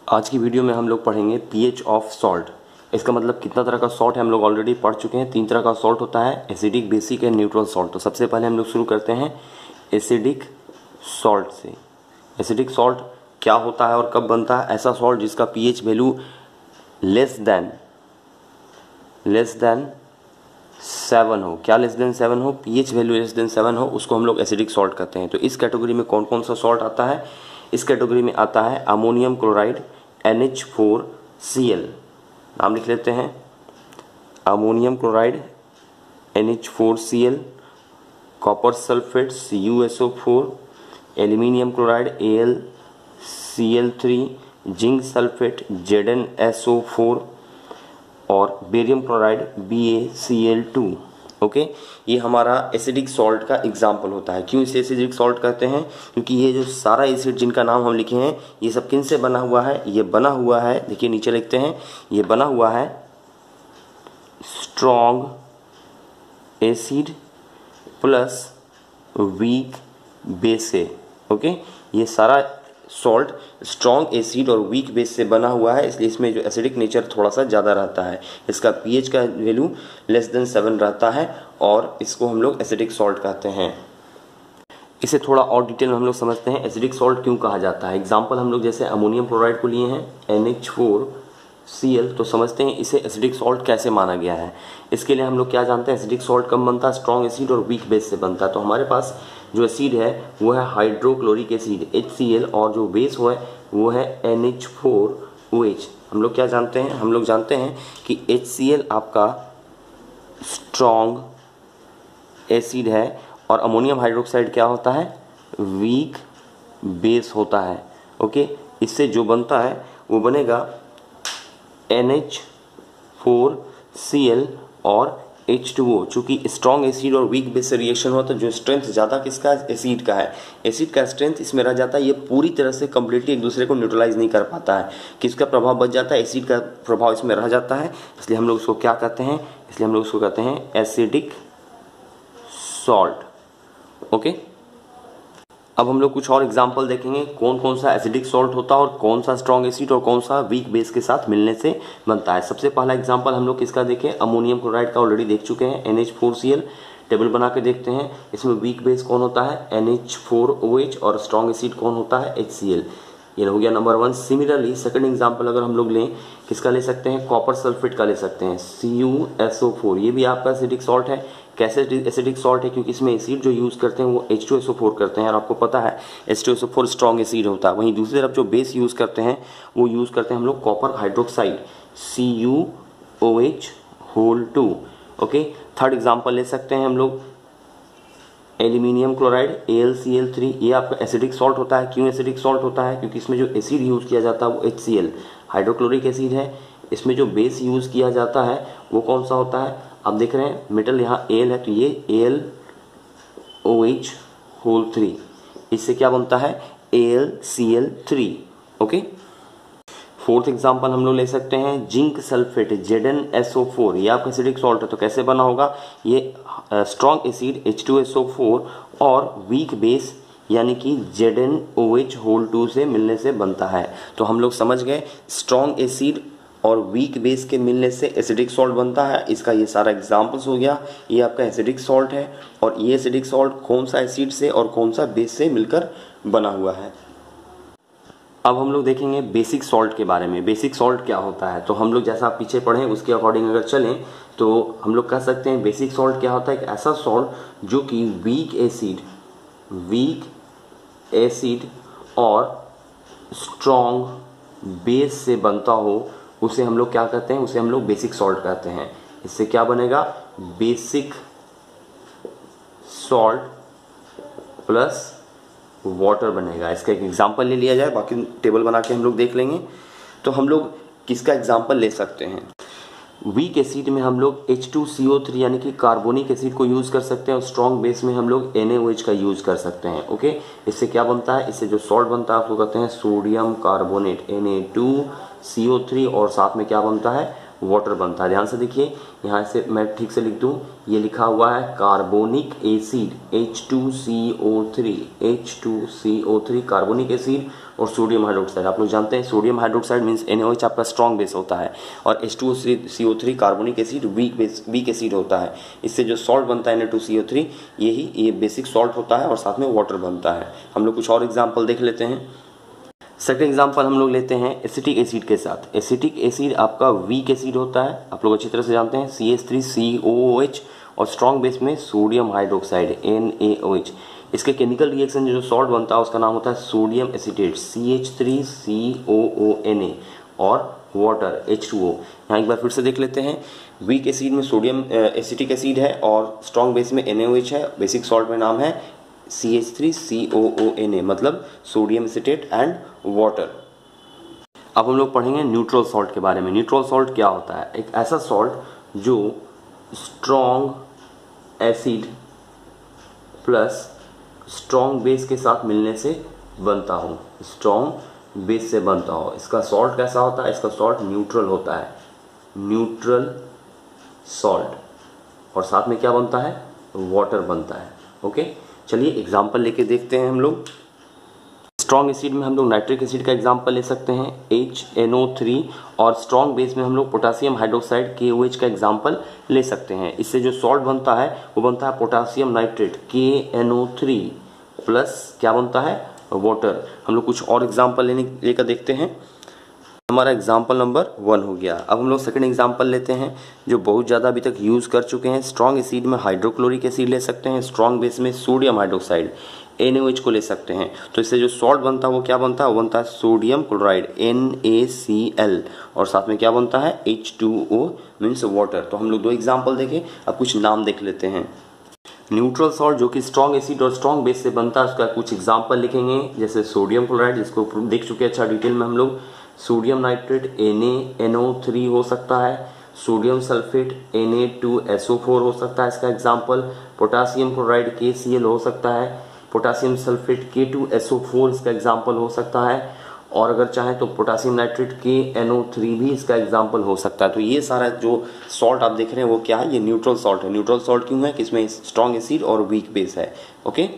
आज की वीडियो में हम लोग पढ़ेंगे पीएच ऑफ सॉल्ट। इसका मतलब कितना तरह का सॉल्ट है हम लोग ऑलरेडी पढ़ चुके हैं। 3 तरह का सॉल्ट होता है, acidic, basic and neutral salt. तो सबसे पहले हम लोग शुरू करते हैं एसिडिक सॉल्ट से। एसिडिक सॉल्ट क्या होता है और कब बनता है? ऐसा सॉल्ट जिसका पीएच वैल्यू लेस देन 7 हो। क्या लेस देन 7 हो? पीएच वैल्यू लेस देन 7 हो, उसको हम लोग एसिडिक सॉल्ट कहते हैं। तो इस कैटेगरी में कौन कौन सा सॉल्ट आता है? इस कैटेगरी में आता है अमोनियम क्लोराइड NH4Cl। नाम लिख लेते हैं, ammonium chloride NH4Cl, copper sulphate CuSO4, aluminium chloride AlCl3, zinc sulphate ZnSO4 और बेरियम क्लोराइड BaCl2। ओके, ये हमारा एसिडिक सॉल्ट का एग्जाम्पल होता है। क्यों इसे एसिडिक सॉल्ट कहते हैं? क्योंकि ये जो सारा एसिड जिनका नाम हम लिखे हैं, ये सब किन से बना हुआ है? ये बना हुआ है, देखिए नीचे लिखते हैं, ये बना हुआ है strong acid plus weak base से। ओके, ये सारा सॉल्ट स्ट्रॉन्ग एसिड और वीक बेस से बना हुआ है, इसलिए इसमें जो एसिडिक नेचर थोड़ा सा ज़्यादा रहता है। इसका पीएच का वैल्यू लेस देन 7 रहता है और इसको हम लोग एसिडिक सॉल्ट कहते हैं। इसे थोड़ा और डिटेल में हम लोग समझते हैं, एसिडिक सॉल्ट क्यों कहा जाता है। एग्जाम्पल हम लोग जैसे अमोनियम क्लोराइड को लिए हैं NH4Cl, तो समझते हैं इसे एसिडिक सॉल्ट कैसे माना गया है। इसके लिए हम लोग क्या जानते हैं, एसिडिक सॉल्ट कब बनता है? स्ट्रॉन्ग एसिड और वीक बेस से बनता है। तो हमारे पास जो एसिड है वो है हाइड्रोक्लोरिक एसिड HCl और जो बेस वो है NH4OH। हम लोग क्या जानते हैं? हम लोग जानते हैं कि HCl आपका स्ट्रॉन्ग एसिड है और अमोनियम हाइड्रोक्साइड क्या होता है? वीक बेस होता है। ओके, इससे जो बनता है वो बनेगा NH4Cl और H2O। चूंकि स्ट्रॉन्ग एसिड और वीक बेस से रिएक्शन होता है, जो स्ट्रेंथ ज़्यादा किसका है? एसिड का है। एसिड का स्ट्रेंथ इसमें रह जाता है, ये पूरी तरह से कंप्लीटली एक दूसरे को न्यूट्रलाइज नहीं कर पाता है। किसका प्रभाव बच जाता है? एसिड का प्रभाव इसमें रह जाता है, इसलिए हम लोग उसको क्या कहते हैं? इसलिए हम लोग उसको कहते हैं एसिडिक सॉल्ट। ओके, अब हम लोग कुछ और एग्जाम्पल देखेंगे कौन कौन सा एसिडिक सॉल्ट होता है और कौन सा स्ट्रॉन्ग एसिड और कौन सा वीक बेस के साथ मिलने से बनता है। सबसे पहला एग्जाम्पल हम लोग किसका देखें? अमोनियम क्लोराइड का ऑलरेडी देख चुके हैं, NH4Cl। टेबल बना के देखते हैं, इसमें वीक बेस कौन होता है? NH4OH और स्ट्रॉन्ग एसिड कौन होता है? HCl। ये हो गया नंबर 1। सिमिलरली सेकंड एग्जाम्पल अगर हम लोग लें, किसका ले सकते हैं? कॉपर सल्फेट का ले सकते हैं, CuSO4। ये भी आपका एसिडिक सॉल्ट है। कैसे एसिडिक सॉल्ट है? क्योंकि इसमें एसिड जो यूज़ करते हैं वो H2SO4 करते हैं और आपको पता है H2SO4 स्ट्रॉन्ग एसिड होता है। वहीं दूसरी तरफ जो बेस यूज़ करते हैं वो यूज़ करते हैं हम लोग copper hydroxide CuOH2। Okay, third example ले सकते हैं हम लोग एल्यूमिनियम क्लोराइड AlCl3। ये आपका एसिडिक सॉल्ट होता है। क्यों एसिडिक सॉल्ट होता है? क्योंकि इसमें जो एसिड यूज़ किया जाता है वो HCl हाइड्रोक्लोरिक एसिड है। इसमें जो बेस यूज़ किया जाता है वो कौन सा होता है? आप देख रहे हैं मेटल यहाँ Al है, तो ये AlOH3। इससे क्या बनता है? AlCl3। ओके, फोर्थ एग्जाम्पल हम लोग ले सकते हैं जिंक सल्फेट ZnSO4। ये आपका एसिडिक सॉल्ट है। तो कैसे बना होगा? ये स्ट्रॉन्ग एसिड H2SO4 और वीक बेस यानी कि ZnOH2 से मिलने से बनता है। तो हम लोग समझ गए, स्ट्रॉन्ग एसिड और वीक बेस के मिलने से एसिडिक सॉल्ट बनता है। इसका ये सारा एग्जाम्पल्स हो गया। ये आपका एसिडिक सॉल्ट है और ये एसिडिक सॉल्ट कौन सा एसिड से और कौन सा बेस से मिलकर बना हुआ है। अब हम लोग देखेंगे बेसिक सॉल्ट के बारे में। बेसिक सॉल्ट क्या होता है? तो हम लोग जैसा आप पीछे पढ़ें उसके अकॉर्डिंग अगर चलें तो हम लोग कह सकते हैं बेसिक सॉल्ट क्या होता है? एक ऐसा सॉल्ट जो कि वीक एसिड और स्ट्रॉन्ग बेस से बनता हो, उसे हम लोग क्या कहते हैं? उसे हम लोग बेसिक सॉल्ट कहते हैं। इससे क्या बनेगा? बेसिक सॉल्ट प्लस वाटर बनेगा। इसका एक एग्जाम्पल ले लिया जाए, बाकी टेबल बना के हम लोग देख लेंगे। तो हम लोग किसका एग्जाम्पल ले सकते हैं? वीक एसिड में हम लोग H2CO3 यानी कि कार्बोनिक एसिड को यूज़ कर सकते हैं और स्ट्रॉन्ग बेस में हम लोग NaOH का यूज़ कर सकते हैं। ओके, इससे क्या बनता है? इससे जो सॉल्ट बनता है आपको कहते हैं सोडियम कार्बोनेट Na2CO3 और साथ में क्या बनता है? वाटर बनता है। ध्यान से देखिए, यहाँ से मैं ठीक से लिख दूं, ये लिखा हुआ है carbonic acid H2CO3, H2CO3 carbonic acid और सोडियम हाइड्रोक्साइड। आप लोग जानते हैं सोडियम हाइड्रोक्साइड मीन्स NaOH आपका स्ट्रॉन्ग बेस होता है और H2CO3 carbonic acid weak acid होता है। इससे जो सॉल्ट बनता है Na2CO3 ये बेसिक सॉल्ट होता है और साथ में वाटर बनता है। हम लोग कुछ और एग्जाम्पल देख लेते हैं। सेकंड एग्जांपल हम लोग लेते हैं एसिटिक एसिड के साथ। एसिटिक एसिड आपका वीक एसिड होता है, आप लोग अच्छी तरह से जानते हैं, CH3COOH और स्ट्रॉन्ग बेस में सोडियम हाइड्रोक्साइड NaOH। इसके केमिकल रिएक्शन जो सॉल्ट बनता है उसका नाम होता है सोडियम एसीटेट CH3COONA और वाटर H2O। यहाँ एक बार फिर से देख लेते हैं, वीक एसिड में सोडियम एसिटिक एसिड है और स्ट्रॉन्ग बेस में NaOH है, बेसिक सॉल्ट में नाम है CH3COONA मतलब सोडियम एसीटेट एंड वाटर। अब हम लोग पढ़ेंगे न्यूट्रल सॉल्ट के बारे में। न्यूट्रल सॉल्ट क्या होता है? एक ऐसा सॉल्ट जो strong acid plus strong base के साथ मिलने से बनता हो, स्ट्रॉन्ग बेस से बनता हो। इसका सॉल्ट कैसा होता है? इसका सॉल्ट न्यूट्रल होता है, न्यूट्रल सॉल्ट, और साथ में क्या बनता है? वाटर बनता है। ओके, चलिए एग्जाम्पल लेके देखते हैं हम लोग। स्ट्रॉन्ग एसिड में हम लोग नाइट्रिक एसिड का एग्जाम्पल ले सकते हैं HNO3 और स्ट्रॉन्ग बेस में हम लोग पोटासियम हाइड्रोक्साइड KOH का एग्जाम्पल ले सकते हैं। इससे जो सॉल्ट बनता है वो बनता है पोटासियम नाइट्रेट KNO3 प्लस क्या बनता है? वाटर। हम लोग कुछ और एग्जाम्पल लेकर देखते हैं। हमारा एग्जाम्पल नंबर 1 हो गया। अब हम लोग सेकंड एग्जाम्पल लेते हैं जो बहुत ज़्यादा अभी तक यूज़ कर चुके हैं। स्ट्रॉन्ग एसिड में हाइड्रोक्लोरिक एसिड ले सकते हैं, स्ट्रॉन्ग बेस में सोडियम हाइड्रोक्साइड NaOH को ले सकते हैं। तो इससे जो सॉल्ट बनता है वो क्या बनता है? वो बनता है सोडियम क्लोराइड NaCl और साथ में क्या बनता है? H2O means water. तो हम लोग 2 एग्जाम्पल देखें, अब कुछ नाम देख लेते हैं। न्यूट्रल सॉल्ट जो कि स्ट्रॉन्ग एसिड और स्ट्रॉन्ग बेस से बनता है उसका कुछ एग्जाम्पल लिखेंगे, जैसे सोडियम क्लोराइड जिसको देख चुके हैं अच्छा डिटेल में हम लोग, सोडियम नाइट्रेट NaNO3 हो सकता है, सोडियम सल्फेट Na2SO4 हो सकता है इसका एग्जाम्पल, पोटासियम क्लोराइड KCl हो सकता है, पोटासियम सल्फेट K2SO4 इसका एग्जाम्पल हो सकता है, और अगर चाहें तो पोटासियम नाइट्रेट KNO3 भी इसका एग्जाम्पल हो सकता है। तो ये सारा जो सॉल्ट आप देख रहे हैं वो क्या है? ये न्यूट्रल सॉल्ट है। न्यूट्रल सॉल्ट क्यों है? कि इसमें स्ट्रॉन्ग एसिड और वीक बेस है। ओके।